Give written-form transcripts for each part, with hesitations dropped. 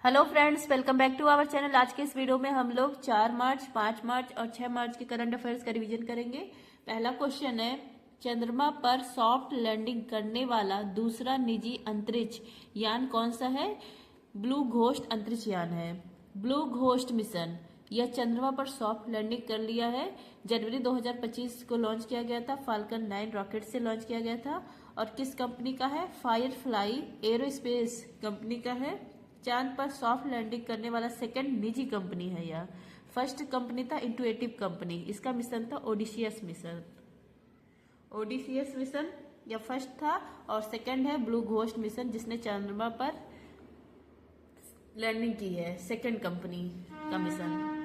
Hello friends, welcome back to our channel. आज के इस वीडियो में हम लोग 4 मार्च, 5 मार्च और 6 मार्च के करंट अफेयर्स का रिवीजन करेंगे। पहला क्वेश्चन है, चंद्रमा पर सॉफ्ट लैंडिंग करने वाला दूसरा निजी अंतरिक्ष यान कौन सा है? ब्लू घोस्ट अंतरिक्ष यान है। ब्लू घोस्ट मिशन यह चंद्रमा पर सॉफ्ट लैंडिंग कर लिया है। जनवरी 2025 को लॉन्च किया गया था। फाल्कन 9 रॉकेट से लॉन्च किया गया था। और किस कंपनी का है? फायरफ्लाई एरोस्पेस कंपनी का है। चांद पर सॉफ्ट लैंडिंग करने वाला सेकंड निजी कंपनी है यह। फर्स्ट कंपनी था इंटुएटिव कंपनी, इसका मिशन था ओडिसियस मिशन। ओडिसियस मिशन या फर्स्ट था, और सेकंड है ब्लू घोस्ट मिशन जिसने चंद्रमा पर लैंडिंग की है, सेकंड कंपनी का मिशन।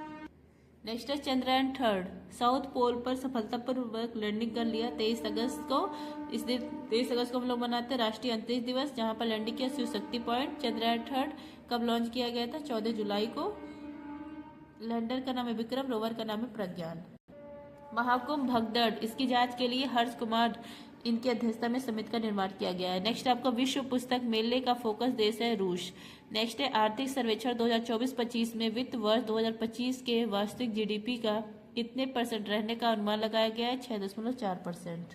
नेक्स्ट है चंद्रयान 3 साउथ पोल पर सफलतापूर्वक लैंडिंग कर लिया 23 अगस्त को। इस दिन 23 अगस्त को हम लोग मनाते हैं राष्ट्रीय अंतरिक्ष दिवस, जहां पर लैंडिंग किया शिव शक्ति पॉइंट। चंद्रयान 3 कब लॉन्च किया गया था? 14 जुलाई को। लैंडर का नाम है विक्रम, रोवर का नाम है प्रज्ञान। महाकुंभ भगदड़, इसकी जांच के लिए हर्ष कुमार इनकी अध्यक्षता में समिति का निर्माण किया गया है। नेक्स्ट आपका विश्व पुस्तक मेले का फोकस देश है रूस। नेक्स्ट है आर्थिक सर्वेक्षण 2024-25 में वित्त वर्ष 2025 के वार्षिक जीडीपी का कितने % रहने का अनुमान लगाया गया है? 6.4%।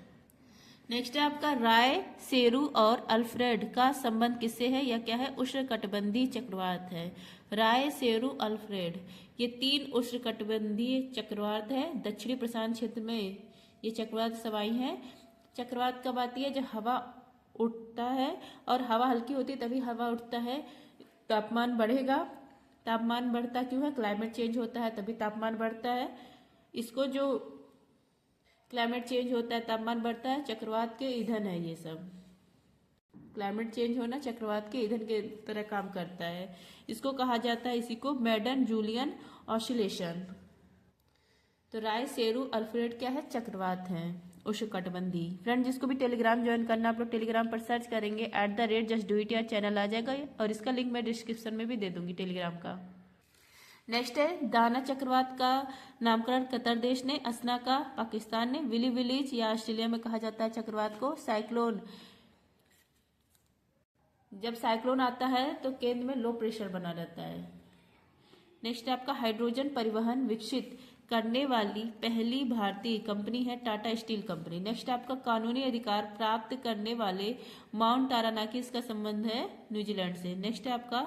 नेक्स्ट है आपका राय, सेरू और अल्फ्रेड का संबंध किससे है? यह क्या है? उष्णकटिबंधीय चक्रवात है। राय, सेरू, अल्फ्रेड ये 3 उष्णकटिबंधीय चक्रवात है। दक्षिणी प्रशांत क्षेत्र में ये चक्रवात सवाई है। चक्रवात कब आती है? जब हवा उठता है, और हवा हल्की होती है तभी हवा उठता है। तापमान बढ़ेगा। तापमान बढ़ता क्यों है? क्लाइमेट चेंज होता है तभी तापमान बढ़ता है। इसको जो क्लाइमेट चेंज होता है, तापमान बढ़ता है, चक्रवात के ईंधन है ये सब। क्लाइमेट चेंज होना चक्रवात के ईंधन के तरह काम करता है। इसको कहा जाता है, इसी को मैडन जूलियन ऑसिलेशन। तो राय, सेरू, अल्फ्रेड क्या है? चक्रवात है उष्णकटिबंधीय। फ्रेंड, जिसको भी टेलीग्राम ज्वाइन करना, आप लोग टेलीग्राम पर सर्च करेंगे @justdoit चैनल आ जाएगा, और इसका लिंक मैं डिस्क्रिप्शन में भी दे दूंगी टेलीग्राम का। नेक्स्ट है दाना चक्रवात का नामकरण कतर देश ने, असना का पाकिस्तान ने, विली विलीज या ऑस्ट्रेलिया में कहा जाता है चक्रवात को। साइक्लोन, जब साइक्लोन आता है तो केंद्र में लो प्रेशर बना रहता है। नेक्स्ट है आपका हाइड्रोजन परिवहन विकसित करने वाली पहली भारतीय कंपनी है टाटा स्टील कंपनी। नेक्स्ट आपका कानूनी अधिकार प्राप्त करने वाले माउंट तारानाकी, इसका संबंध है न्यूजीलैंड से। नेक्स्ट है आपका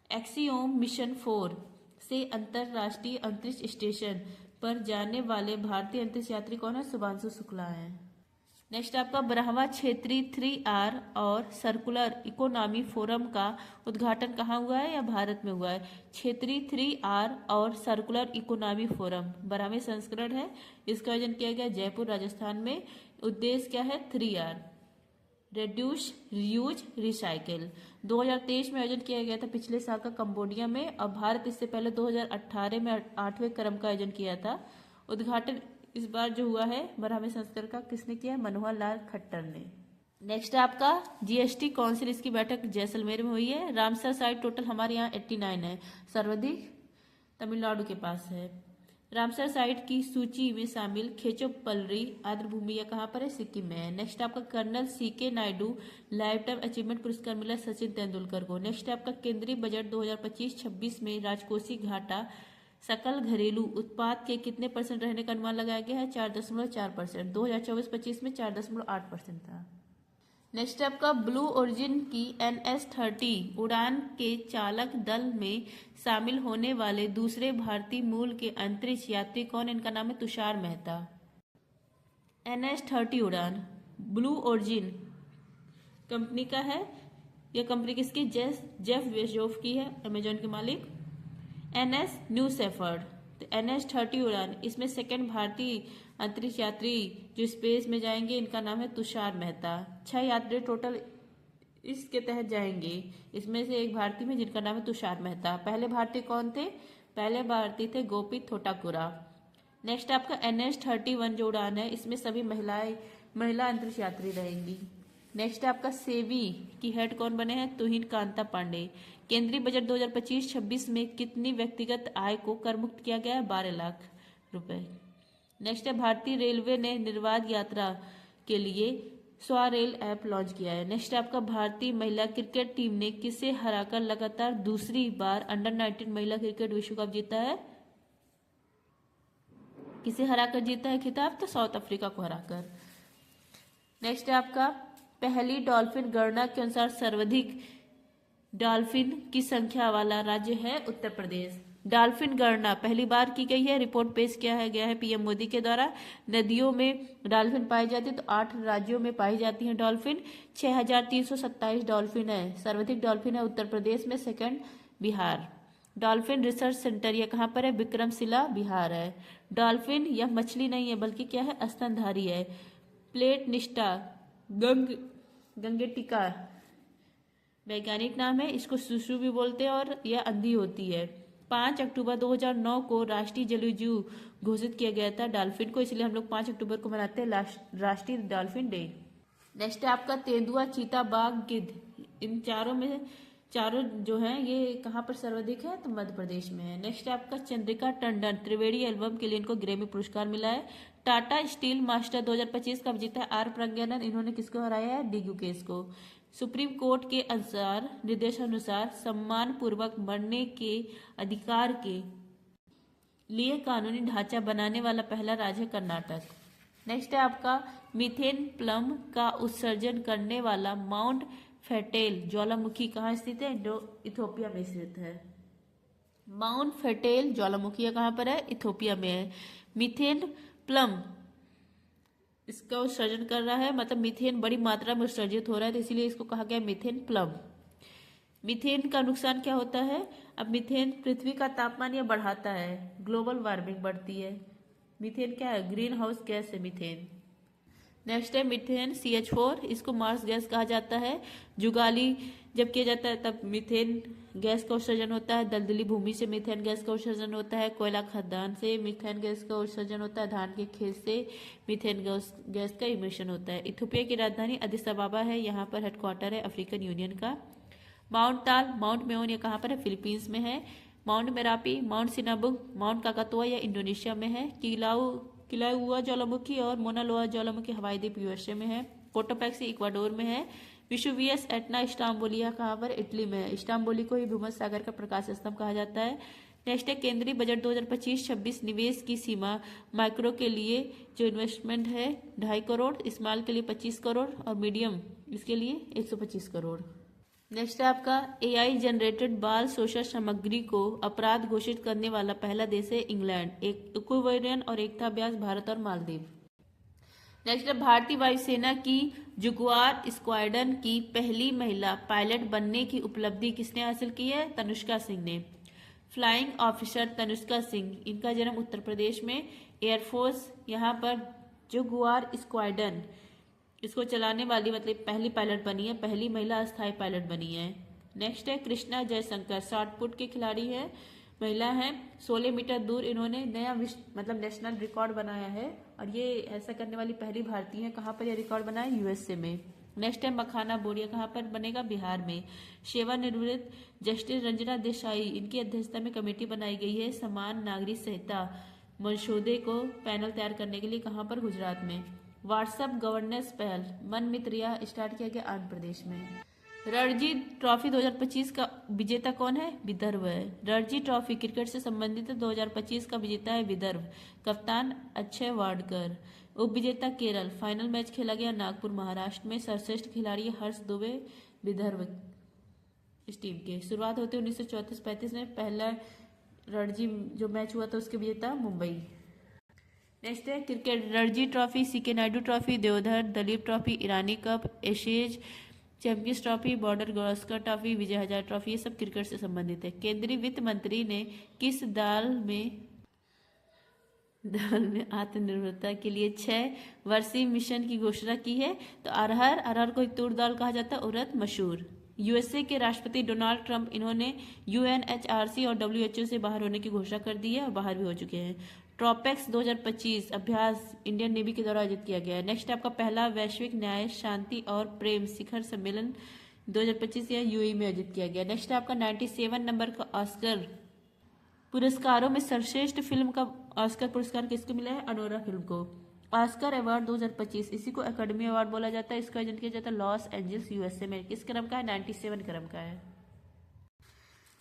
एक्सियोम मिशन 4 से अंतरराष्ट्रीय अंतरिक्ष स्टेशन पर जाने वाले भारतीय अंतरिक्ष यात्री कौन है? शुभांशु शुक्ला है। नेक्स्ट आपका ब्रह्मा क्षेत्रीय 3R और सर्कुलर इकोनॉमी फोरम का उद्घाटन कहाँ हुआ है? या भारत में हुआ है। क्षेत्रीय 3R और सर्कुलर इकोनॉमी फोरम ब्रह्मे संस्करण है। इसका आयोजन किया गया जयपुर राजस्थान में। उद्देश्य क्या है? 3R reduce, reuse, recycle. 2023 में आयोजन किया गया था पिछले साल का कंबोडिया में, और भारत इससे पहले 2018 में 8वें क्रम का आयोजन किया था। उद्घाटन इस बार जो हुआ है ब्रह्मे संस्करण का किसने किया है? मनोहर लाल खट्टर ने। नेक्स्ट आपका जीएसटी काउंसिल, इसकी बैठक जैसलमेर में हुई है। रामसर साइट टोटल हमारे यहाँ 89 है, सर्वाधिक तमिलनाडु के पास है। रामसर साइट की सूची में शामिल खेचोपल्ली आर्द्र भूमि या कहाँ पर है? सिक्किम में है। नेक्स्ट आपका colonel CK Naidu lifetime achievement पुरस्कार मिला सचिन तेंदुलकर को। नेक्स्ट आपका केंद्रीय बजट 2025-26 में राजकोषीय घाटा सकल घरेलू उत्पाद के कितने % रहने का अनुमान लगाया गया है? 4.4%। 2024-25 में 4.8% था। नेक्स्ट आपका ब्लू ओरिजिन की NS-30 उड़ान के चालक दल में शामिल होने वाले दूसरे भारतीय मूल के अंतरिक्ष यात्री कौन? इनका नाम है तुषार मेहता। NS-30 उड़ान ब्लू ओरिजिन कंपनी का है। यह कंपनी किसकी? जेफ बेजोस की है, अमेजॉन के मालिक। NS न्यू शेफर्ड, तो NS-30 उड़ान, इसमें सेकंड भारतीय अंतरिक्ष यात्री जो स्पेस में जाएंगे, इनका नाम है तुषार मेहता। 6 यात्री टोटल इसके तहत जाएंगे, इसमें से एक भारतीय में जिनका नाम है तुषार मेहता। पहले भारतीय कौन थे? पहले भारतीय थे गोपी थोटाकुरा। नेक्स्ट आपका NS-31 जो उड़ान है, इसमें सभी महिला अंतरिक्ष यात्री रहेंगी। नेक्स्ट आपका सेवी की हेड कौन बने हैं? तुहिन कांता पांडे। केंद्रीय बजट 2025-26 में कितनी व्यक्तिगत आय को कर मुक्त किया गया है? 12 लाख रुपए। नेक्स्ट है भारतीय रेलवे ने निर्बाध यात्रा के लिए स्वारेल ऐप लॉन्च किया है। नेक्स्ट आपका भारतीय महिला क्रिकेट टीम ने किसे हराकर लगातार दूसरी बार अंडर 19 महिला क्रिकेट विश्व कप जीता है? किसे हराकर जीता है खिताब? तो साउथ अफ्रीका को हराकर। नेक्स्ट है आपका पहली डॉल्फिन गणना के अनुसार सर्वाधिक डॉल्फिन की संख्या वाला राज्य है उत्तर प्रदेश। डॉल्फिन गणना पहली बार की गई है, रिपोर्ट पेश किया है गया है पीएम मोदी के द्वारा। नदियों में डॉल्फिन पाई जाती है तो 8 राज्यों में पाई जाती हैं डॉल्फिन। 6327 डॉल्फिन है, सर्वाधिक डॉल्फिन है उत्तर प्रदेश में, second Bihar. Dolphin research centre यह कहाँ पर है? विक्रमशिला बिहार है। डॉल्फिन यह मछली नहीं है बल्कि क्या है? स्तनधारी है। प्लेट निष्ठा गंगेटिका वैज्ञानिक नाम है, इसको सुसु भी बोलते हैं और यह अंधी होती है। 5 अक्टूबर 2009 को राष्ट्रीय जलीय घोषित किया गया था डॉल्फिन को, इसलिए हम लोग 5 अक्टूबर को मनाते हैं राष्ट्रीय डॉल्फिन डे। नेक्स्ट है आपका तेंदुआ, चीता, बाघ, गिद्ध, इन चारों जो है ये कहाँ पर सर्वाधिक है? तो मध्य प्रदेश में है। नेक्स्ट है आपका चंद्रिका टंडन, त्रिवेणी एल्बम के लिए इनको ग्रैमी पुरस्कार मिला है। टाटा स्टील मास्टर 2025 का विजेता है आर प्रज्ञानंद, इन्होंने किसको हराया है? डी गुकेश को। सुप्रीम कोर्ट के अनुसार निर्देशानुसार सम्मान पूर्वक मरने के अधिकार के लिए कानूनी ढांचा बनाने वाला पहला राज्य है कर्नाटक। नेक्स्ट है आपका मीथेन प्लम का उत्सर्जन करने वाला माउंट फेटेल ज्वालामुखी कहाँ स्थित है? इथोपिया में स्थित है। माउंट फेटेल ज्वालामुखी कहाँ पर है? इथोपिया में है। मीथेन प्लम इसका उत्सर्जन कर रहा है, मतलब मीथेन बड़ी मात्रा में उत्सर्जित हो रहा है तो इसीलिए इसको कहा गया मीथेन प्लम। मीथेन का नुकसान क्या होता है? अब मीथेन पृथ्वी का तापमान यह बढ़ाता है, ग्लोबल वार्मिंग बढ़ती है। मीथेन क्या है? ग्रीन हाउस गैस है मीथेन। नेक्स्ट है मीथेन CH4, इसको मार्स गैस कहा जाता है। जुगाली जब किया जाता है तब मीथेन गैस का उत्सर्जन होता है। दलदली भूमि से मीथेन गैस का उत्सर्जन होता है। कोयला खदान से मीथेन गैस का उत्सर्जन होता है। धान के खेत से मीथेन गैस का इमिशन होता है। इथोपिया की राजधानी अदिस अबाबा है, यहाँ पर हेडक्वार्टर है अफ्रीकन यूनियन का। माउंट ताल, माउंट मेओन ये कहाँ पर है? फिलीपींस में है। माउंट मेरापी, माउंट सिनाबुग, माउंट काकातुआ या इंडोनेशिया में है। किलाउआ ज्वालामुखी और मोना लोआ ज्वालामुखी हवाई द्वीप USA में है। कोटोपैक्सी इक्वाडोर में है। विशुवियस एटना इस्तांबुलिया कहाँ पर? इटली में है। इस्तांबुली को ही भूमध्य सागर का प्रकाश स्तंभ कहा जाता है। नेक्स्ट है केंद्रीय बजट 2025-26 निवेश की सीमा माइक्रो के लिए जो इन्वेस्टमेंट है 2.5 करोड़, स्मॉल के लिए 25 करोड़ और मीडियम इसके लिए 125 करोड़। नेक्स्ट है आपका AI जनरेटेड बाल शोषण सामग्री को अपराध घोषित करने वाला पहला देश है इंग्लैंड। एक इक्वेरियन और एकताभ्यास भारत और मालदीव। नेक्स्ट है भारतीय वायुसेना की जुगुआर स्क्वाड्रन की पहली महिला पायलट बनने की उपलब्धि किसने हासिल की है? तनुष्का सिंह ने। फ्लाइंग ऑफिसर तनुष्का सिंह, इनका जन्म उत्तर प्रदेश में। एयरफोर्स यहाँ पर जुगुआर स्क्वाड्रन इसको चलाने वाली मतलब पहली पायलट बनी है, पहली महिला अस्थायी पायलट बनी है। नेक्स्ट है कृष्णा जयशंकर, शॉर्ट पुट के खिलाड़ी है, महिला है। 16 मीटर दूर इन्होंने नया मतलब नेशनल रिकॉर्ड बनाया है और ये ऐसा करने वाली पहली भारतीय है। कहाँ पर यह रिकॉर्ड बना है? USA में। नेक्स्ट है मखाना बोर्ड, यह कहाँ पर बनेगा? बिहार में। सेवानिवृत्त जस्टिस रंजना देसाई, इनकी अध्यक्षता में कमेटी बनाई गई है समान नागरिक संहिता मसौदे को पैनल तैयार करने के लिए। कहाँ पर? गुजरात में। व्हाट्सएप गवर्नेंस पहल मन मित्र स्टार्ट किया गया आंध्र प्रदेश में। रणजी ट्रॉफी 2025 का विजेता कौन है? विदर्भ है। रणजी ट्रॉफी क्रिकेट से संबंधित 2025 का विजेता है विदर्भ, कप्तान अक्षय वाडकर। उप विजेता केरल। फाइनल मैच खेला गया नागपुर महाराष्ट्र में। सर्वश्रेष्ठ खिलाड़ी हर्ष दुबे विदर्भ इस टीम के। शुरुआत होते 1934-35 में पहला रणजी जो मैच हुआ था उसके विजेता मुंबई। नेक्स्ट है cricket Ranji trophy, CK Naidu trophy, Deodhar Duleep trophy, Irani cup, Asia's champions trophy, Border Gavaskar trophy, Vijay Hazare trophy, ये सब क्रिकेट से संबंधित है। केंद्रीय वित्त मंत्री ने किस दाल में आत्मनिर्भरता के लिए 6 वर्षीय मिशन की घोषणा की है? तो अरहर को तूर दाल कहा जाता है, उड़द मशहूर। USA के राष्ट्रपति डोनाल्ड ट्रंप, इन्होंने UNHRC और WHO से बाहर होने की घोषणा कर दी है और बाहर भी हो चुके हैं। ट्रॉपेक्स 2025 अभ्यास इंडियन नेवी के द्वारा आयोजित किया गया है। नेक्स्ट आपका पहला वैश्विक न्याय शांति और प्रेम शिखर सम्मेलन 2025 या UAE में आयोजित किया गया। नेक्स्ट आपका 97 नंबर का ऑस्कर पुरस्कारों में सर्वश्रेष्ठ फिल्म का ऑस्कर पुरस्कार किसको मिला है? अनोरा फिल्म को। ऑस्कर अवार्ड 2025, इसी को एकेडमी अवार्ड बोला जाता है। इसका आयोजन किया जाता है लॉस एंजल्स यूएसए में। किस क्रम का है? 97 क्रम का है।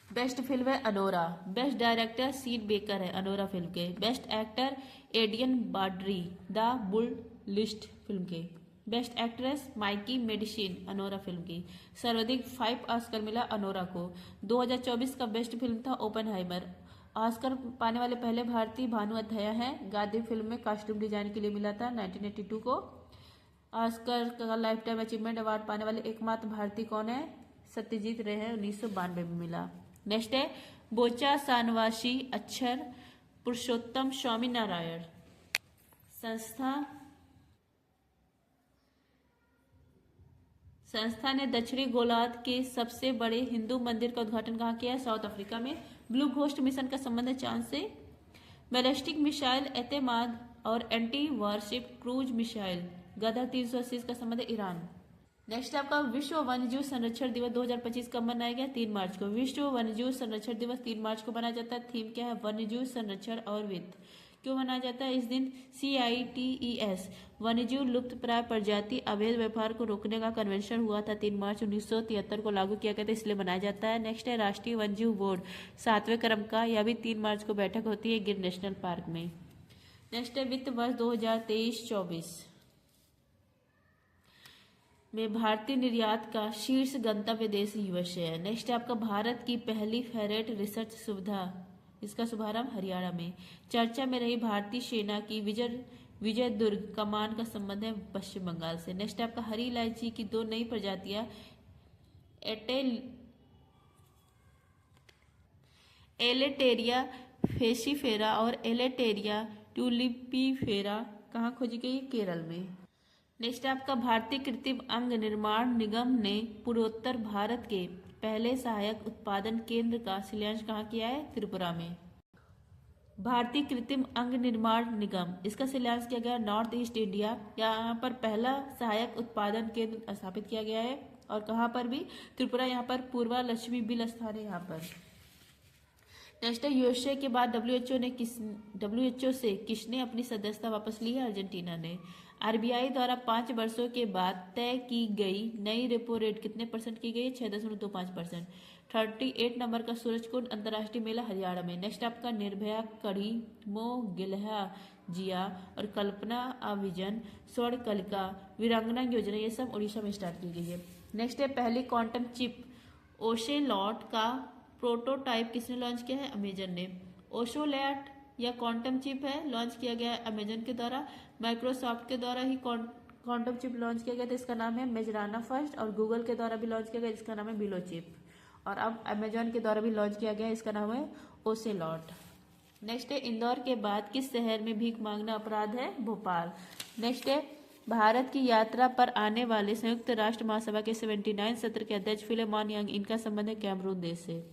बेस्ट फिल्म है Anora. Best director Sean Baker है अनोरा फिल्म के। Best actor Adrien Brody the Brutalist film के। Best actress Mikey Madison Anora film की। सर्वाधिक 5 ऑस्कर मिला अनोरा को। 2024 का बेस्ट फिल्म था ओपेनहाइमर। ऑस्कर पाने वाले पहले भारतीय भानु अथैया हैं। गादी फिल्म में कॉस्ट्यूम डिजाइन के लिए मिला था 1982 को। ऑस्कर का लाइफ टाइम अचीवमेंट अवार्ड पाने वाले एकमात्र भारतीय कौन है? सत्यजीत रे हैं, 1992 में मिला। नेक्स्ट है बोचा सानवासी अक्षर पुरुषोत्तम स्वामी नारायण संस्था ने दक्षिणी गोलार्ध के सबसे बड़े हिंदू मंदिर का उद्घाटन कहाँ किया है? साउथ अफ्रीका में। ब्लू घोस्ट मिशन का संबंध है चांद से। बैलिस्टिक मिसाइल एतेमाद और एंटी वारशिप क्रूज मिसाइल गदर 380 का संबंध है ईरान। नेक्स्ट आपका विश्व वन्यजीव संरक्षण दिवस 2025 कब मनाया गया? 3 मार्च को। विश्व वन्यजीव संरक्षण दिवस 3 मार्च को मनाया जाता है। थीम क्या है? वन्यजीव संरक्षण और वित्त। क्यों मनाया जाता है इस दिन? CITES वन्यजीव लुप्त प्राय प्रजाति अवैध व्यापार को रोकने का कन्वेंशन हुआ था 3 मार्च 1973 को लागू किया गया था, इसलिए मनाया जाता है। नेक्स्ट है राष्ट्रीय वन्यजीव बोर्ड 7वें क्रम का, यह भी 3 मार्च को बैठक होती है गिर नेशनल पार्क में। नेक्स्ट है वित्त वर्ष 2023-24 में भारतीय निर्यात का शीर्ष गंतव्य देश यूएसए है। नेक्स्ट है आपका भारत की पहली फेरेट रिसर्च सुविधा, इसका शुभारंभ हरियाणा में। चर्चा में रही भारतीय सेना की विजय दुर्ग कमान का संबंध है पश्चिम बंगाल से। नेक्स्ट आपका हरी इलायची की 2 नई प्रजातियां एलेटेरिया फेसिफेरा और एलेटेरिया ट्यूलिपिफेरा कहाँ खोजी गई? केरल में। नेक्स्ट आपका भारतीय कृत्रिम अंग निर्माण निगम ने पूर्वोत्तर भारत के पहले सहायक उत्पादन केंद्र का शिलान्यास कहाँ किया है? त्रिपुरा में। भारतीय कृत्रिम अंग निर्माण निगम, इसका शिलान्यास किया गया नॉर्थ ईस्ट इंडिया। यहाँ पर पहला सहायक उत्पादन केंद्र स्थापित किया गया है। और कहाँ पर भी? त्रिपुरा। यहाँ पर पूर्वा लक्ष्मी बिल स्थान है यहाँ पर। नेक्स्ट है यूएसए के बाद WHO से किसने अपनी सदस्यता वापस ली है? अर्जेंटीना ने। RBI द्वारा 5 वर्षों के बाद तय की गई नई रेपो रेट कितने % की गई? 6.25%। 38 नंबर का सूरजकुंड अंतर्राष्ट्रीय मेला हरियाणा में। नेक्स्ट आपका निर्भया कड़ी, मोह गिलहा जिया और कल्पना आविजन स्वर्ण कलिका वीरांगना योजना, ये सब उड़ीसा में स्टार्ट की गई है। नेक्स्ट है पहली क्वांटम चिप ओशेलॉट का प्रोटोटाइप किसने लॉन्च किया है? अमेजन ने। ओशोलैट या क्वांटम चिप है, लॉन्च किया गया है अमेजन के द्वारा। माइक्रोसॉफ्ट के द्वारा ही क्वांटम चिप लॉन्च किया गया था, इसका नाम है मेजराना फर्स्ट। और गूगल के द्वारा भी लॉन्च किया गया, इसका नाम है बिलो चिप। और अब अमेजन के द्वारा भी लॉन्च किया गया, इसका नाम है ओसेलॉट। नेक्स्ट है इंदौर के बाद किस शहर में भीख मांगना अपराध है? भोपाल। नेक्स्ट है भारत की यात्रा पर आने वाले संयुक्त राष्ट्र महासभा के 79 सत्र के अध्यक्ष फिलेमॉन यांग, इनका संबंध है कैमरून देश से।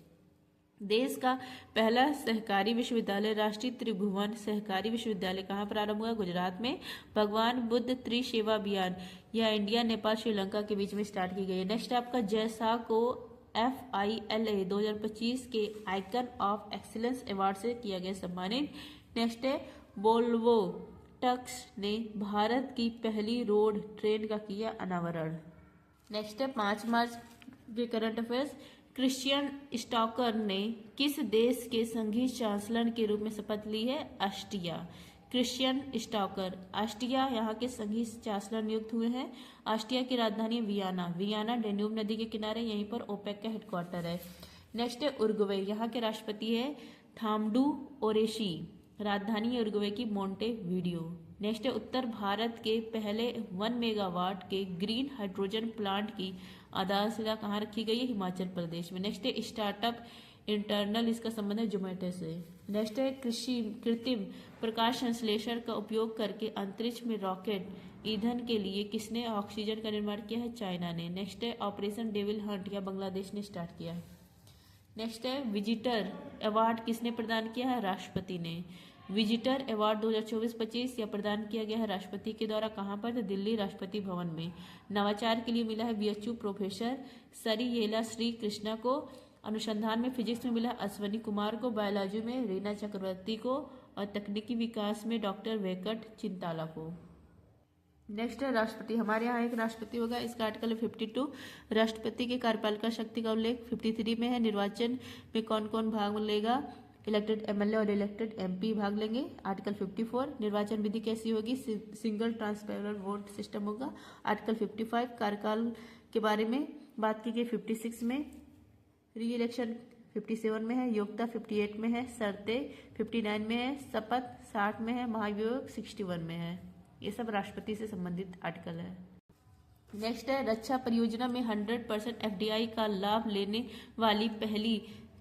देश का पहला सहकारी विश्वविद्यालय राष्ट्रीय त्रिभुवन सहकारी विश्वविद्यालय कहाँ प्रारंभ हुआ? गुजरात में। भगवान बुद्ध त्रिसेवा अभियान, यह इंडिया नेपाल श्रीलंका के बीच में स्टार्ट की गई है। नेक्स्ट आपका जैसा को FILA 2025 के आइकन ऑफ एक्सीलेंस अवार्ड से किया गया सम्मानित। नेक्स्ट है वोल्वो टक्स ने भारत की पहली रोड ट्रेन का किया अनावरण। नेक्स्ट है 5 मार्च के करंट अफेयर्स। क्रिश्चियन स्टॉकर ने किस देश के संघीय चांसलर के रूप में शपथ ली है? ऑस्ट्रिया। क्रिश्चियन स्टॉकर ऑस्ट्रिया यहाँ के संघीय चांसलर नियुक्त हुए हैं। ऑस्ट्रिया की राजधानी वियना। वियना डेन्यूब नदी के किनारे, यहीं पर ओपेक का हेडक्वार्टर है। नेक्स्ट है उरुग्वे, यहाँ के राष्ट्रपति है थामडू ओरेशी। राजधानी उरुग्वे की मोंटेवीडियो। नेक्स्ट है उत्तर भारत के पहले 1 मेगावाट के ग्रीन हाइड्रोजन प्लांट की आधारशिला कहाँ रखी गई है? हिमाचल प्रदेश में। नेक्स्ट है स्टार्टअप इंटरनल, इसका संबंध है जोमेटो से। नेक्स्ट है कृत्रिम प्रकाश संश्लेषण का उपयोग करके अंतरिक्ष में रॉकेट ईंधन के लिए किसने ऑक्सीजन का निर्माण किया है? चाइना ने। नेक्स्ट है ऑपरेशन डेविल हंट, या बांग्लादेश ने स्टार्ट किया। नेक्स्ट है विजिटर अवार्ड किसने प्रदान किया है? राष्ट्रपति ने। विजिटर अवार्ड 2024-25 यह प्रदान किया गया है राष्ट्रपति के द्वारा। कहाँ पर? दिल्ली राष्ट्रपति भवन में। नवाचार के लिए मिला है BHU प्रोफेसर सरियेला श्री कृष्णा को। अनुसंधान में फिजिक्स में मिला अश्वनी कुमार को। बायोलॉजी में रीना चक्रवर्ती को। और तकनीकी विकास में डॉक्टर वेंकट चिंताला को। नेक्स्ट है राष्ट्रपति। हमारे यहाँ एक राष्ट्रपति होगा, इसका आर्टिकल है 52। राष्ट्रपति के कार्यपालिका शक्ति का उल्लेख 53 में है। निर्वाचन में कौन कौन भाग लेगा? इलेक्टेड एमएलए और इलेक्टेड एमपी भाग लेंगे। आर्टिकल 54। निर्वाचन विधि कैसी होगी? सिंगल ट्रांसपेरेंट वोट सिस्टम होगा। आर्टिकल 55 कार्यकाल के बारे में बात की गई 56 में। री इलेक्शन 57 में है। योग्यता 58 में है। शर्तें 59 में है। शपथ 60 में है। महाभियोग 61 में है। ये सब राष्ट्रपति से संबंधित आर्टिकल है। नेक्स्ट है रक्षा परियोजना में 100% एफडीआई का लाभ लेने वाली पहली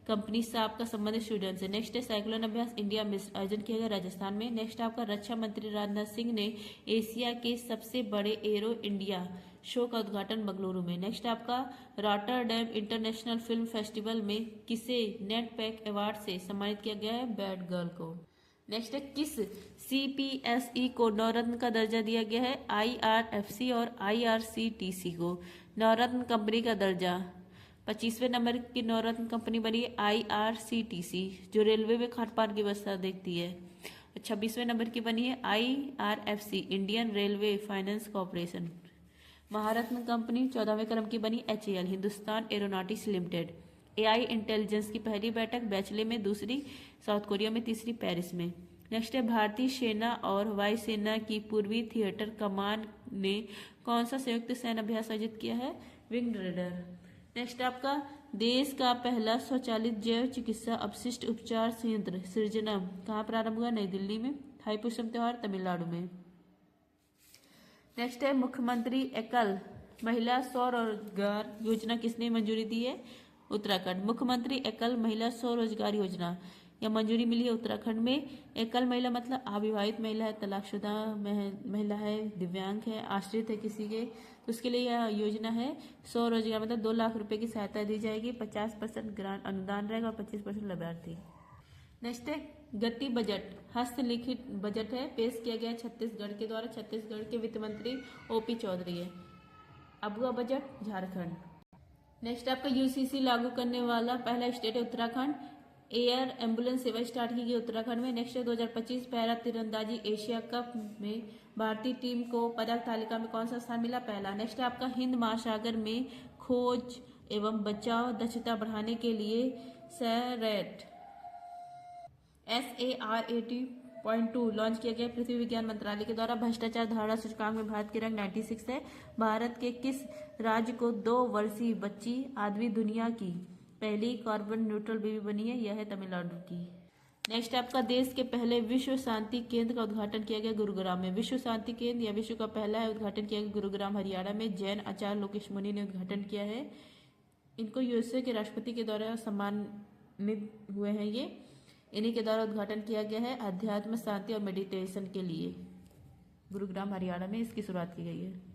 कंपनी से आपका संबंध स्वीडन से। नेक्स्ट है साइक्लोन अभ्यास इंडिया में आयोजन किया गया राजस्थान में। नेक्स्ट आपका रक्षा मंत्री राजनाथ सिंह ने एशिया के सबसे बड़े एरो इंडिया शो का उद्घाटन बेंगलुरु में। नेक्स्ट आपका रॉटरडैम इंटरनेशनल फिल्म फेस्टिवल में किसे नेट पैक अवार्ड से सम्मानित किया गया है? बैड गर्ल को। नेक्स्ट है किस सीपीएसई को नवरत्न का दर्जा दिया गया है? आईआरएफसी और आईआरसीटीसी को नवरत्न कंपनी का दर्जा। 25वें नंबर की नवरत्न कंपनी बनी है आईआरसीटीसी, जो रेलवे में खान पान की व्यवस्था देखती है। 26वें नंबर की बनी है IRFC, Indian railway finance corporation. Maharatna company 14वें क्रम की बनी HAL, Hindustan aeronautics limited. AI intelligence की पहली बैठक बैचले में, दूसरी साउथ कोरिया में, तीसरी पेरिस में। नेक्स्ट है भारतीय सेना और वायुसेना की पूर्वी थिएटर कमान ने कौन सा संयुक्त सैन्य अभ्यास आयोजित किया है? Wing raider. नेक्स्ट आपका देश का पहला स्वचालित जैव चिकित्सा अपशिष्ट उपचार संयंत्र सृजना कहाँ प्रारंभ हुआ? नई दिल्ली में। थाईपुसम त्योहार तमिलनाडु में। नेक्स्ट है मुख्यमंत्री एकल महिला स्वरोजगार योजना किसने मंजूरी दी है? उत्तराखंड। मुख्यमंत्री एकल महिला स्वरोजगार योजना या मंजूरी मिली है उत्तराखंड में। एकल महिला मतलब अविवाहित महिला है, तलाकशुदा महिला है, दिव्यांग है, आश्रित है किसी के, तो उसके लिए यह योजना है। स्वरोजगार मतलब 2 लाख रुपए की सहायता दी जाएगी। 50% ग्रांट अनुदान रहेगा और 25% लाभार्थी। नेक्स्ट है गति बजट हस्तलिखित बजट है, पेश किया गया छत्तीसगढ़ के द्वारा। छत्तीसगढ़ के वित्त मंत्री ओपी चौधरी है। अबुआ बजट झारखंड। नेक्स्ट आपका यूसीसी लागू करने वाला पहला स्टेट है उत्तराखंड। एयर एम्बुलेंस सेवा स्टार्ट की गई उत्तराखंड में। नेक्स्ट है 2025 पैरा तीरंदाजी एशिया कप में भारतीय टीम को पदक तालिका में कौन सा स्थान मिला? पहला। नेक्स्ट है आपका हिंद महासागर में खोज एवं बचाव दक्षता बढ़ाने के लिए सैरेट SARAT.2 लॉन्च किया गया पृथ्वी विज्ञान मंत्रालय के द्वारा। भ्रष्टाचार धारणा सूचकांक में भारत की रैंक 96 है। भारत के किस राज्य को 2 वर्षीय बच्ची आधवी दुनिया की पहली कार्बन न्यूट्रल बेबी बनी है? यह है तमिलनाडु की। नेक्स्ट आपका देश के पहले विश्व शांति केंद्र का उद्घाटन किया गया गुरुग्राम में। विश्व शांति केंद्र या विश्व का पहला है उद्घाटन किया गया गुरुग्राम हरियाणा में। जैन आचार्य लोकेश मुनि ने उद्घाटन किया है। इनको यूएसए के राष्ट्रपति के द्वारा सम्मानित हुए हैं। ये इन्हीं के द्वारा उद्घाटन किया गया है अध्यात्म शांति और मेडिटेशन के लिए। गुरुग्राम हरियाणा में इसकी शुरुआत की गई है।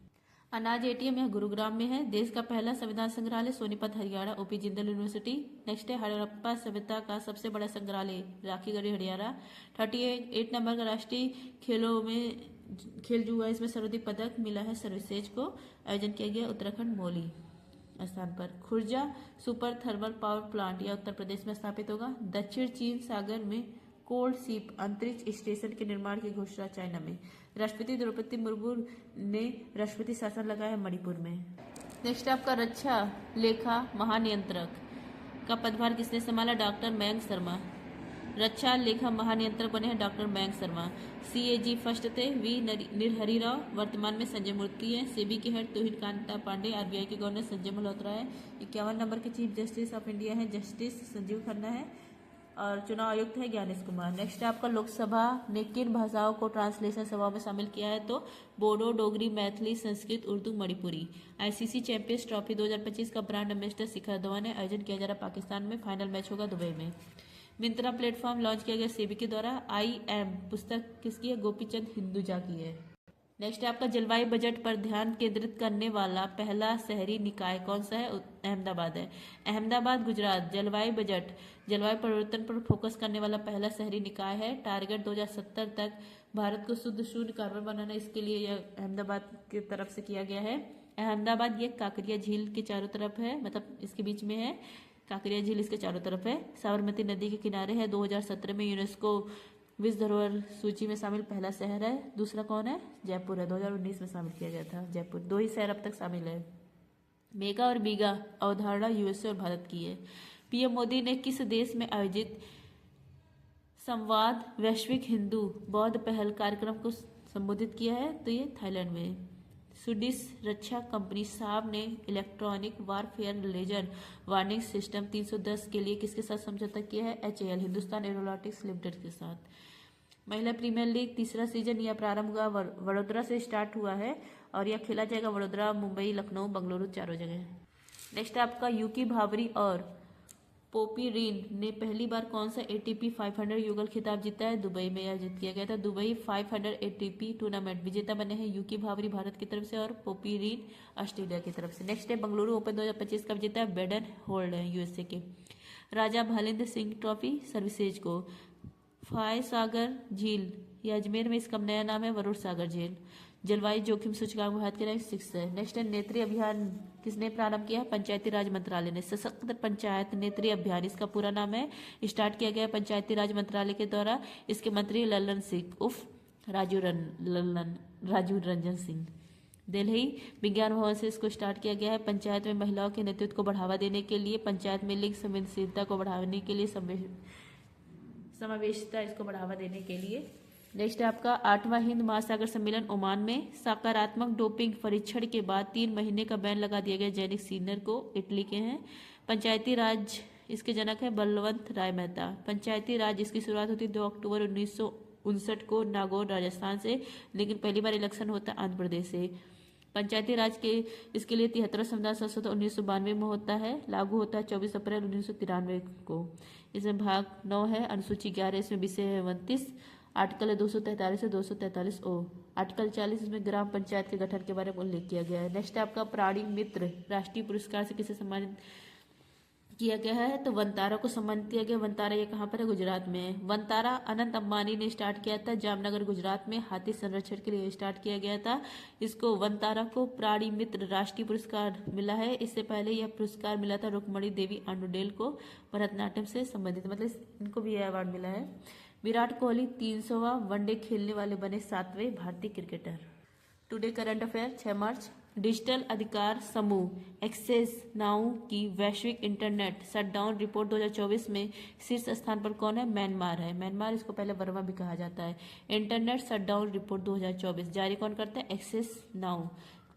अनाज एटीएम यह गुरुग्राम में है। देश का पहला संविधान संग्रहालय Sonipat Haryana, OP Jindal university. Next है हड़प्पा सभ्यता का सबसे बड़ा संग्रहालय राखीगढ़ी हरियाणा। 38 नंबर का राष्ट्रीय खेलों में खेल जो हुआ इसमें सर्वाधिक पदक मिला है सर्विसेज को। आयोजन किया गया उत्तराखंड मौली स्थान पर। Khurja super thermal power plant यह उत्तर प्रदेश में स्थापित होगा। दक्षिण चीन सागर में कोल्ड सीप अंतरिक्ष स्टेशन के निर्माण की घोषणा चाइना में। राष्ट्रपति द्रौपदी मुर्मू ने राष्ट्रपति शासन लगाया है मणिपुर में। नेक्स्ट आपका रक्षा लेखा महानियंत्रक का पदभार किसने संभाला? डॉक्टर मयंक शर्मा। रक्षा लेखा महानियंत्रक बने हैं doctor Mayank Sharma. CAG first थे वी नरहरि राव, वर्तमान में संजय मूर्ति है। सेबी के हेड तुहिन कांता पांडे। RBI के गवर्नर संजय मल्होत्रा है। 51 नंबर के चीफ जस्टिस ऑफ इंडिया है जस्टिस संजीव खन्ना है। और चुनाव आयुक्त है ज्ञानेश कुमार। नेक्स्ट आपका लोकसभा ने किन भाषाओं को ट्रांसलेशन सभा में शामिल किया है? तो Bodo, Dogri, Maithili, Sanskrit, Urdu, Manipuri. ICC champions trophy 2025 का ब्रांड एम्बेसडर शिखर धवन है। आयोजन किया जा रहा पाकिस्तान में। फाइनल मैच होगा दुबई में। मिंत्रा प्लेटफॉर्म लॉन्च किया गया सेबी के द्वारा। IM पुस्तक किसकी है? गोपीचंद हिंदुजा की है। नेक्स्ट आपका जलवायु बजट पर ध्यान केंद्रित करने वाला पहला शहरी निकाय कौन सा है? अहमदाबाद है। अहमदाबाद गुजरात जलवायु बजट जलवायु परिवर्तन पर फोकस करने वाला पहला शहरी निकाय है। टारगेट 2070 तक भारत को शुद्ध शून्य कार्बन बनाना, इसके लिए यह अहमदाबाद की तरफ से किया गया है। अहमदाबाद ये काकरिया झील के चारों तरफ है, मतलब इसके बीच में है। काकरिया झील इसके चारों तरफ है। साबरमती नदी के किनारे है। 2017 में यूनेस्को विश्व धरोहर सूची में शामिल पहला शहर है। दूसरा कौन है? जयपुर है, 2019 में शामिल किया गया था जयपुर। 2 ही शहर अब तक शामिल है। मेगा और बीगा अवधारणा यूएसए और भारत की है। पीएम मोदी ने किस देश में आयोजित संवाद वैश्विक हिंदू बौद्ध पहल कार्यक्रम को संबोधित किया है? तो ये थाईलैंड में। स्वीडिश रक्षा कंपनी साब ने electronic warfare laser warning system 310 के लिए किसके साथ समझौता किया है? HAL हिंदुस्तान एरोनॉटिक्स लिमिटेड के साथ। महिला प्रीमियर लीग तीसरा सीजन यह प्रारंभ हुआ वडोदरा से स्टार्ट हुआ है और यह खेला जाएगा वडोदरा, मुंबई, लखनऊ, बंगलुरु चारों जगह। नेक्स्ट आपका यूकी भावरी और पोपी रीन ने पहली बार कौन सा ATP 500 युगल खिताब जीता है? दुबई में आयोजित किया गया था। दुबई 500 ATP टूर्नामेंट विजेता बने हैं यूकी भावरी भारत की तरफ से और पोपी रीन ऑस्ट्रेलिया की तरफ से। नेक्स्ट है बंगलुरु ओपन 2025 का विजेता है बेडन होल्ड है USA के। राजा भालिंद्र सिंह ट्रॉफी सर्विसेज को फाय सागर झील या अजमेर में इसका नया नाम है वरुण सागर झील। जलवायु जोखिम सूचकांक भारत के रैंक 6 है। नेक्स्ट है नेत्री अभियान किसने प्रारंभ किया है? पंचायती राज मंत्रालय ने। सशक्त पंचायत नेत्री अभियान इसका पूरा नाम है। स्टार्ट किया गया पंचायती राज मंत्रालय के द्वारा। इसके मंत्री लल्लन सिंह उर्फ राजू रंजन सिंह। दिल्ली विज्ञान भवन से इसको स्टार्ट किया गया है। पंचायत में महिलाओं के नेतृत्व को बढ़ावा देने के लिए, पंचायत में लिंग संवेदनशीलता को बढ़ाने के लिए, समावेशिता इसको बढ़ावा देने के लिए। नेक्स्ट है आपका 8वां हिंद महासागर सम्मेलन ओमान में। सकारात्मक डोपिंग परीक्षण के बाद 3 महीने का बैन लगा दिया गया जैनिक सीनियर को, इटली के हैं। पंचायती राज इसके जनक है बलवंत राय मेहता। पंचायती राज इसकी शुरुआत होती 2 अक्टूबर 1959 को नागौर राजस्थान से, लेकिन पहली बार इलेक्शन होता है आंध्र प्रदेश से। पंचायती राज के इसके लिए 73 संविधान संशोधन 1992 में होता है, लागू होता है 24 अप्रैल 1993 को। इसमें भाग 9 है, अनुसूची 11 इसमें विषय है 29, आर्टिकल 243 से 243 ओ। आर्टिकल 40 इसमें ग्राम पंचायत के गठन के बारे में उल्लेख किया गया है। नेक्स्ट है आपका प्राणी मित्र राष्ट्रीय पुरस्कार से किसे सम्मानित किया गया है? तो वनतारा को सम्मानित किया गया। वनतारा ये कहाँ पर है? गुजरात में है। वनतारा अनंत अंबानी ने स्टार्ट किया था जामनगर गुजरात में, हाथी संरक्षण के लिए स्टार्ट किया गया था। इसको वनतारा को प्राणी मित्र राष्ट्रीय पुरस्कार मिला है। इससे पहले यह पुरस्कार मिला था रुक्मणी देवी आंडोडेल को भरतनाट्यम से संबंधित, मतलब इनको भी यह अवार्ड मिला है। विराट कोहली 300वां वनडे खेलने वाले बने 7वें भारतीय क्रिकेटर। टुडे करंट अफेयर 6 मार्च। डिजिटल अधिकार समूह एक्सेस नाउ की वैश्विक इंटरनेट शटडाउन रिपोर्ट 2024 में शीर्ष स्थान पर कौन है? म्यांमार है। म्यांमार इसको पहले बर्मा भी कहा जाता है। इंटरनेट शटडाउन रिपोर्ट 2024 जारी कौन करता है? Access now.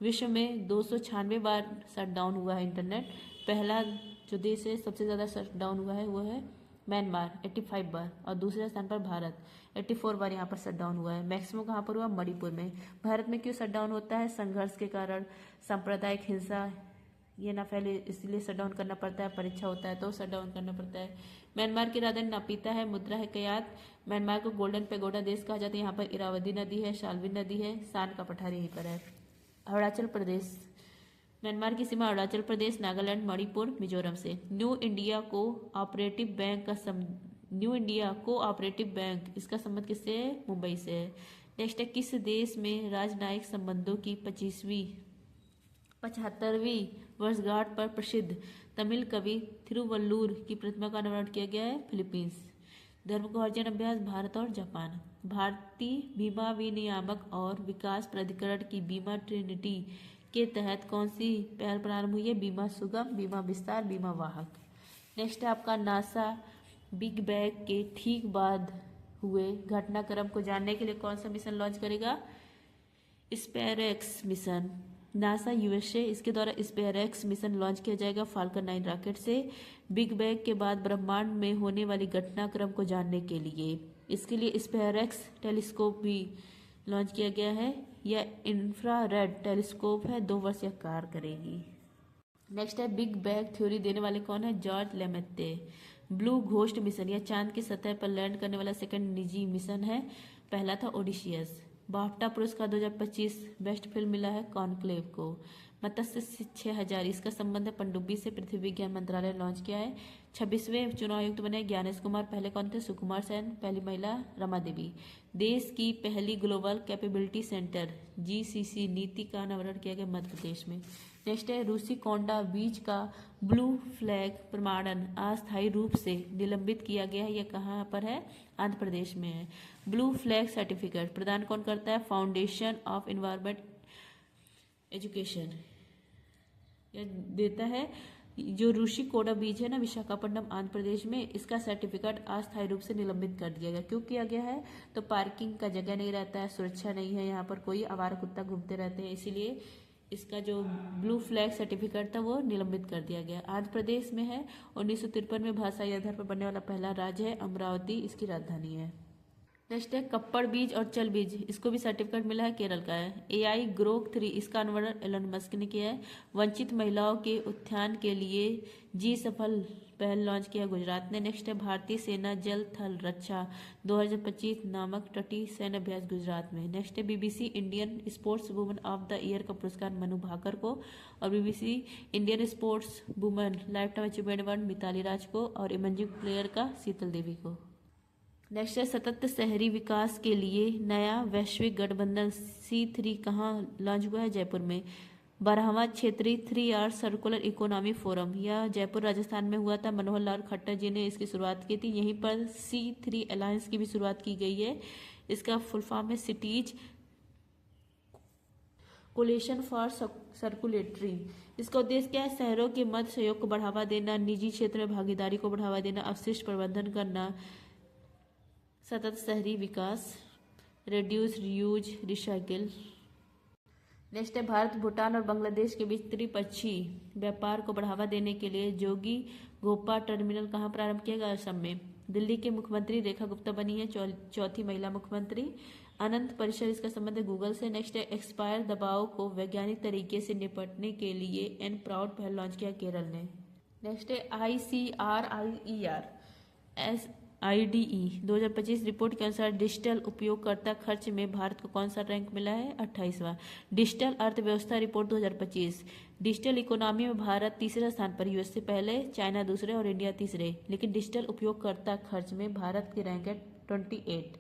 विश्व में 296 बार शटडाउन हुआ है इंटरनेट। पहला जो देश है सबसे ज्यादा शटडाउन हुआ है वो है म्यांमार 85 बार, और दूसरे स्थान पर भारत 84 बार यहाँ पर शटडाउन हुआ है। मैक्सिमम कहाँ पर हुआ? मणिपुर में। भारत में क्यों शटडाउन होता है? संघर्ष के कारण, सांप्रदायिक हिंसा ये ना फैले इसलिए शटडाउन करना पड़ता है। परीक्षा होता है तो शटडाउन करना पड़ता है। म्यांमार की राजधानी नापीता है, मुद्रा है कयात। म्यांमार को गोल्डन पेगोडा देश कहा जाता है। यहाँ पर इरावदी नदी है, शाल्विन नदी है, सान का पठार यहीं पर है। अरुणाचल प्रदेश, म्यांमार की सीमा अरुणाचल प्रदेश, नागालैंड, मणिपुर, मिजोरम से। न्यू इंडिया कोऑपरेटिव बैंक इसका संबंध किससे है? मुंबई से है। नेक्स्ट है किस देश में राजनयिक संबंधों की 75वीं वर्षगांठ पर प्रसिद्ध तमिल कवि थिरुवल्लुवर की प्रतिमा का अनावरण किया गया है? फिलीपींस। धर्म को अर्जन अभ्यास भारत और जापान। भारतीय बीमा विनियामक और विकास प्राधिकरण की बीमा ट्रिनिटी के तहत कौन सी पहल प्रारंभ हुई है? बीमा सुगम, बीमा विस्तार, बीमा वाहक। नेक्स्ट है आपका नासा बिग बैंग के ठीक बाद हुए घटनाक्रम को जानने के लिए कौन सा मिशन लॉन्च करेगा? स्पेयरएक्स मिशन। नासा USA इसके द्वारा स्पेयरएक्स मिशन लॉन्च किया जाएगा फाल्कन 9 रॉकेट से बिग बैंग के बाद ब्रह्मांड में होने वाली घटनाक्रम को जानने के लिए। इसके लिए स्पेयरएक्स टेलीस्कोप भी लॉन्च किया गया है। यह इंफ्रारेड टेलीस्कोप है, 2 वर्ष यह कार्य करेगी। नेक्स्ट है बिग बैंग थ्योरी देने वाले कौन है? George Lemaître. Blue ghost mission यह चांद की सतह पर लैंड करने वाला सेकंड निजी मिशन है, पहला था ओडिशियस। बाफ्टा पुरस्कार 2025 बेस्ट फिल्म मिला है कॉन्क्लेव को। मत्स्य 6000 इसका संबंध है पनडुब्बी से, पृथ्वी विज्ञान मंत्रालय लॉन्च किया है। 26वें चुनाव आयुक्त बने ज्ञानेश कुमार, पहले कौन थे? सुकुमार सेन, पहली महिला रमा देवी। देश की पहली ग्लोबल कैपेबिलिटी सेंटर GCC नीति का अनावरण किया गया मध्य प्रदेश में। नेक्स्ट है रूसी कोंडा बीच का ब्लू फ्लैग प्रमाणन अस्थायी रूप से निलंबित किया गया है। यह कहाँ पर है? आंध्र प्रदेश में है। ब्लू फ्लैग सर्टिफिकेट प्रदान कौन करता है? फाउंडेशन ऑफ एनवायरमेंट एजुकेशन यह देता है। जो ऋषि कोडा बीच है ना विशाखापट्टनम आंध्र प्रदेश में, इसका सर्टिफिकेट अस्थायी रूप से निलंबित कर दिया गया। क्यों किया गया है? तो पार्किंग का जगह नहीं रहता है, सुरक्षा नहीं है, यहाँ पर कोई आवारा कुत्ता घूमते रहते हैं, इसीलिए इसका जो ब्लू फ्लैग सर्टिफिकेट था वो निलंबित कर दिया गया। आंध्र प्रदेश में है। 1953 में भाषाई आधार पर बनने वाला पहला राज्य है। अमरावती इसकी राजधानी है। नेक्स्ट है कप्पड़ बीज और चल बीज, इसको भी सर्टिफिकेट मिला है, केरल का है। AI ग्रोक 3 इसका अनावरण एलन मस्क ने किया है। वंचित महिलाओं के उत्थान के लिए जी सफल पहल लॉन्च किया गुजरात ने। नेक्स्ट है भारतीय सेना जल थल रक्षा 2025 नामक तटीय सैन्य अभ्यास गुजरात में। नेक्स्ट है BBC Indian sportswoman of the year का पुरस्कार मनु भाकर को, और BBC Indian sportswoman lifetime achievement award Mithali Raj को, और इमर्जिंग प्लेयर का शीतल देवी को। नेक्स्ट है सतत शहरी विकास के लिए नया वैश्विक गठबंधन C3 कहाँ लॉन्च हुआ है? जयपुर में। 12वां क्षेत्रीय 3R सर्कुलर इकोनॉमी फोरम यह जयपुर राजस्थान में हुआ था। मनोहर लाल खट्टर जी ने इसकी शुरुआत की थी। यहीं पर C3 अलायंस की भी शुरुआत की गई है। इसका फुल फॉर्म है सिटीज कोलिशन फॉर सर्कुलेटरी। इसका उद्देश्य क्या है? शहरों के मध्य सहयोग को बढ़ावा देना, निजी क्षेत्र में भागीदारी को बढ़ावा देना, अपशिष्ट प्रबंधन करना, सतत शहरी विकास, रिड्यूस रीयूज रिसाइकिल। नेक्स्ट है भारत भूटान और बांग्लादेश के बीच त्रिपक्षीय व्यापार को बढ़ावा देने के लिए जोगी घोपा टर्मिनल कहाँ प्रारंभ किया गया? असम में। दिल्ली के मुख्यमंत्री रेखा गुप्ता बनी है चौथी महिला मुख्यमंत्री। अनंत परिसर इसका संबंध है गूगल से। नेक्स्ट है एक्सपायर दबाव को वैज्ञानिक तरीके से निपटने के लिए एन प्राउड पहल लॉन्च किया केरल ने। नेक्स्ट है ICRIER 2025 रिपोर्ट के अनुसार डिजिटल उपयोगकर्ता खर्च में भारत को कौन सा रैंक मिला है? 28वां। डिजिटल अर्थव्यवस्था रिपोर्ट 2025 डिजिटल इकोनॉमी में भारत तीसरे स्थान पर, US से पहले, चाइना दूसरे और इंडिया तीसरे। लेकिन डिजिटल उपयोगकर्ता खर्च में भारत की रैंक है 28।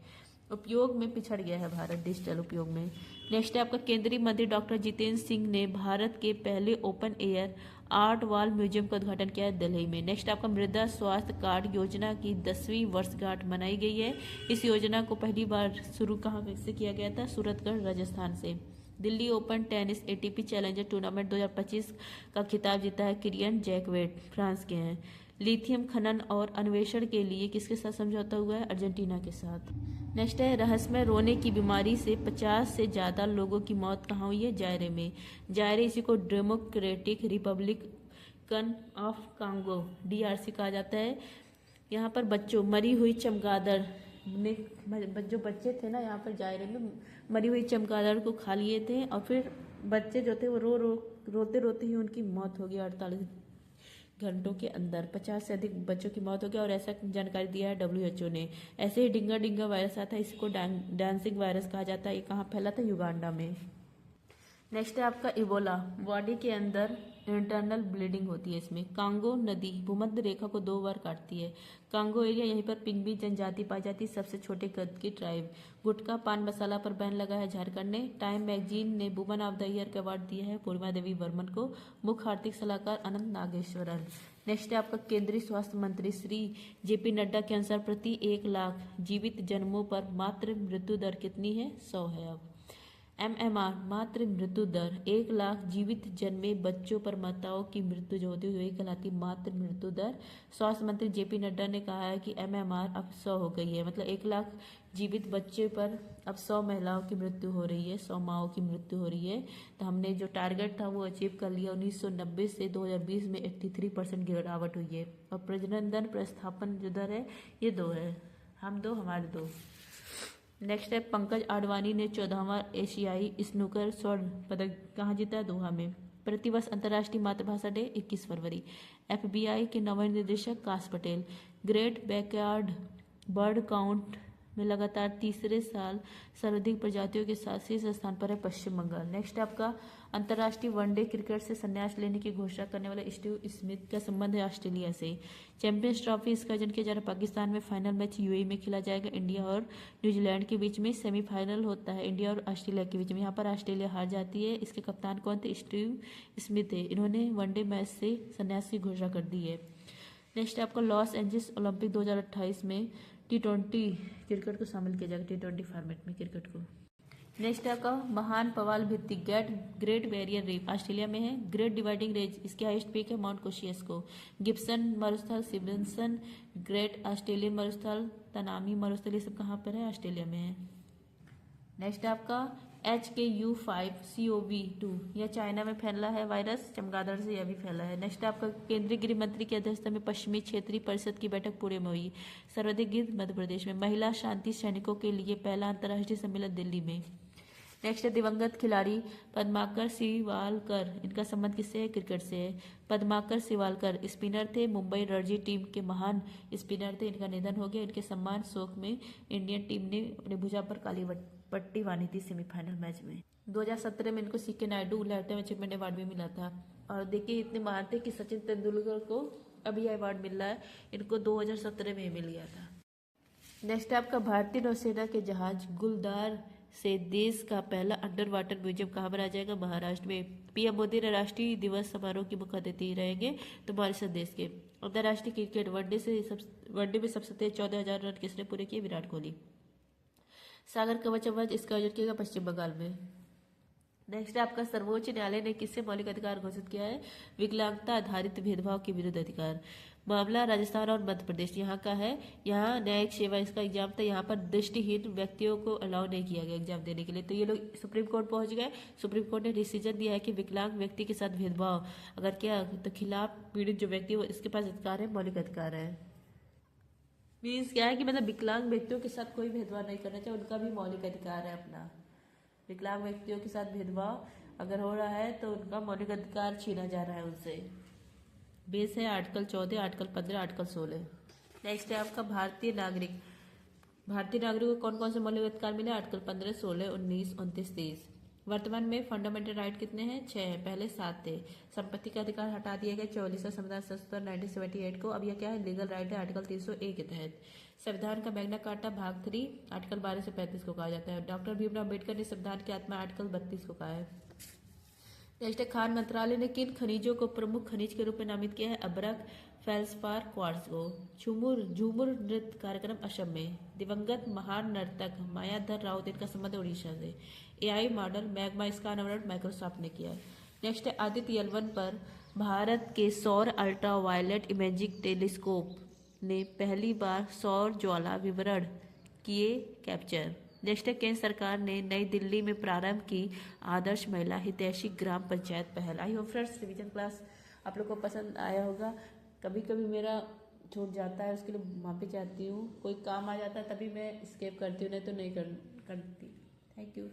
उपयोग में पिछड़ गया है भारत डिजिटल उपयोग में। नेक्स्ट है आपका केंद्रीय मंत्री डॉक्टर जितेंद्र सिंह ने भारत के पहले open air art wall museum का उद्घाटन किया है दिल्ली में। नेक्स्ट आपका मृदा स्वास्थ्य कार्ड योजना की 10वीं वर्षगांठ मनाई गई है। इस योजना को पहली बार शुरू कहाँ से किया गया था? सूरतगढ़ राजस्थान से। Delhi open tennis ATP challenger tournament 2025 का खिताब जीता है किरियन जैकवेट, फ्रांस के हैं। लिथियम खनन और अन्वेषण के लिए किसके साथ समझौता हुआ है? अर्जेंटीना के साथ। नेक्स्ट है रहस्यमय रोने की बीमारी से 50 से ज़्यादा लोगों की मौत कहाँ हुई है? जायरे में। जायरे इसी को democratic Republican of Congo DRC कहा जाता है। यहाँ पर बच्चों मरी हुई चमगादड़ ने, जो बच्चे थे ना यहाँ पर जायरे में, मरी हुई चमगादड़ को खा लिए थे, और फिर बच्चे जो थे वो रोते रोते ही उनकी मौत हो गई। 48 घंटों के अंदर 50 से अधिक बच्चों की मौत हो गई, और ऐसा जानकारी दिया है WHO ने। ऐसे ही डिंगा वायरस आता है, इसको डांसिंग वायरस कहा जाता है। ये कहाँ फैला था? युगांडा में। नेक्स्ट है आपका इबोला। बॉडी के अंदर इंटरनल ब्लीडिंग होती है इसमें। कांगो नदी भूमध्य रेखा को 2 बार काटती है। कांगो एरिया, यहीं पर पिंगबी जनजाति पाई जाती है, सबसे छोटे कद की ट्राइब। गुटखा पान मसाला पर बैन लगा है झारखंड ने। टाइम मैगजीन ने वुमन ऑफ द ईयर का अवार्ड दिया है पूर्णिमा देवी वर्मन को। मुख्य आर्थिक सलाहकार अनंत नागेश्वरन। नेक्स्ट है आपका केंद्रीय स्वास्थ्य मंत्री श्री JP नड्डा के अनुसार प्रति 1 लाख जीवित जन्मों पर मातृ मृत्यु दर कितनी है? 100 है। अब MMR मातृ मृत्यु दर 1 लाख जीवित जन्मे बच्चों पर माताओं की मृत्यु जो होती है कहलाती मातृ मृत्यु दर। स्वास्थ्य मंत्री JP नड्डा ने कहा है कि MMR अब 100 हो गई है, मतलब 1 लाख जीवित बच्चे पर अब 100 महिलाओं की मृत्यु हो रही है, 100 माओं की मृत्यु हो रही है। तो हमने जो टारगेट था वो अचीव कर लिया। 1990 से 2020 में 83% गिरावट हुई है। और प्रजनन दर प्रस्थापन जो दर है ये 2 है, हम 2 हमारे 2। नेक्स्ट है पंकज आडवाणी ने 14वां एशियाई स्नूकर स्वर्ण पदक कहाँ जीता है? दोहा में। प्रतिवर्ष अंतर्राष्ट्रीय मातृभाषा डे 21 फरवरी। FBI के नव निदेशक काश Patel. Great backyard bird count में लगातार तीसरे साल सर्वाधिक प्रजातियों के साथ शीर्ष स्थान पर है पश्चिम बंगाल। नेक्स्ट आपका अंतर्राष्ट्रीय वनडे क्रिकेट से संन्यास लेने की घोषणा करने वाले स्टीव स्मिथ का संबंध है ऑस्ट्रेलिया से। चैंपियंस ट्रॉफी इसका आयोजन किया जा रहा है पाकिस्तान में। फाइनल मैच यूएई में खेला जाएगा। इंडिया और न्यूजीलैंड के बीच में सेमीफाइनल होता है इंडिया और ऑस्ट्रेलिया के बीच में। यहाँ पर ऑस्ट्रेलिया हार जाती है। इसके कप्तान कौन थे? स्टीव स्मिथ है। इन्होंने वनडे मैच से संन्यास की घोषणा कर दी है। नेक्स्ट आपका लॉस एंजल्स ओलंपिक 2028 में T20 क्रिकेट को शामिल किया जाएगा, T20 फॉर्मेट में क्रिकेट को। नेक्स्ट आपका महान पवाल भित्ति ग्रेट बैरियर रीफ ऑस्ट्रेलिया में है। ग्रेट डिवाइडिंग रेंज इसकी हाईएस्ट पीक है माउंट कोशियस्को। गिब्सन मरुस्थल, सिबनसन ग्रेट ऑस्ट्रेलियन मरुस्थल, तनामी मरुस्थल, ये सब कहाँ पर है? ऑस्ट्रेलिया में है। नेक्स्ट आपका HKU5CoV2 यह चाइना में फैला है वायरस, चमगादड़ से यह भी फैला है। नेक्स्ट आपका केंद्रीय गृह मंत्री की अध्यक्षता में पश्चिमी क्षेत्रीय परिषद की बैठक पुणे में हुई। सर्वाधिक गिद्ध मध्य प्रदेश में। महिला शांति सैनिकों के लिए पहला अंतर्राष्ट्रीय सम्मेलन दिल्ली में। नेक्स्ट है दिवंगत खिलाड़ी पद्माकर सिवालकर, इनका संबंध किससे है? क्रिकेट से है। पद्माकर सिवालकर स्पिनर थे, मुंबई रणजी टीम के महान स्पिनर थे। इनका निधन हो गया। इनके सम्मान शोक में इंडियन टीम ने अपने भुजा पर काली पट्टी बांधी थी सेमीफाइनल मैच में। 2017 में इनको CK Naidu lifetime achievement award भी मिला था। और देखिए इतने महान थे कि सचिन तेंदुलकर को अभी अवार्ड मिल रहा है, इनको 2017 में मिल गया था। नेक्स्ट आपका भारतीय नौसेना के जहाज गुलदार से देश का पहला अंडर वाटर म्यूजियम कहाँ बनाया जाएगा? महाराष्ट्र में। पीएम मोदी राष्ट्रीय दिवस समारोह की मुख्य अतिथि रहेंगे तो मॉरिशस देश के। अंतर्राष्ट्रीय क्रिकेट वनडे में सबसे तेज 14,000 रन किसने पूरे किए? विराट कोहली। सागर कवच अवध इसका आयोजन किया पश्चिम बंगाल में। नेक्स्ट आपका सर्वोच्च न्यायालय ने किससे मौलिक अधिकार घोषित किया है? विकलांगता आधारित भेदभाव के विरुद्ध अधिकार। मामला राजस्थान और मध्य प्रदेश यहाँ का है। यहाँ न्यायिक सेवा इसका एग्जाम था। यहाँ पर दृष्टिहीन व्यक्तियों को अलाउ नहीं किया गया एग्जाम देने के लिए, तो ये लोग सुप्रीम कोर्ट पहुंच गए। सुप्रीम कोर्ट ने डिसीजन दिया है कि विकलांग व्यक्ति के साथ भेदभाव अगर क्या तो खिलाफ पीड़ित जो व्यक्ति हो इसके पास अधिकार है, मौलिक अधिकार है। मीन्स क्या है कि मतलब विकलांग व्यक्तियों के साथ कोई भेदभाव नहीं करना चाहिए, उनका भी मौलिक अधिकार है अपना। विकलांग व्यक्तियों के साथ भेदभाव अगर हो रहा है तो उनका मौलिक अधिकार छीना जा रहा है उनसे। बेस है आर्टिकल 14, आर्टिकल 15, आर्टिकल 16। नेक्स्ट है आपका भारतीय नागरिक। भारतीय नागरिकों को कौन कौन से मौलिक अधिकार मिले? आर्टिकल 15, 16, 19, 29, 30। वर्तमान में फंडामेंटल राइट कितने हैं? 6 हैं, पहले 7 थे। संपत्ति का अधिकार हटा दिया गया 44वां संविधान संशोधन 1978 को। अब यह क्या है? लीगल राइट है आर्टिकल 301 के तहत। संविधान का मैग्ना कार्टा भाग 3 आर्टिकल 12 से 35 को कहा जाता है। डॉक्टर भीमराव अम्बेडकर ने संविधान की आत्मा आर्टिकल 32 को कहा है। नेक्स्ट खान मंत्रालय ने किन खनिजों को प्रमुख खनिज के रूप में नामित किया है? अब्रक, फेल्सपार, क्वार्ट्ज को। झूमुर नृत्य कार्यक्रम असम में। दिवंगत महान नर्तक मायाधर राउत, इनका संबंध उड़ीसा से। AI model magma scan award Microsoft ने किया। नेक्स्ट है आदित्य L1 पर भारत के सौर अल्ट्रावायलेट इमेजिंग टेलीस्कोप ने पहली बार सौर ज्वाला विवरण किए कैप्चर। नेक्स्ट है केंद्र सरकार ने नई दिल्ली में प्रारंभ की आदर्श महिला हितैषी ग्राम पंचायत पहल। I hope friends revision class आप लोग को पसंद आया होगा। कभी कभी मेरा छूट जाता है, उसके लिए माफी चाहती हूँ। कोई काम आ जाता है तभी मैं स्किप करती हूँ, नहीं तो नहीं करती। Thank you.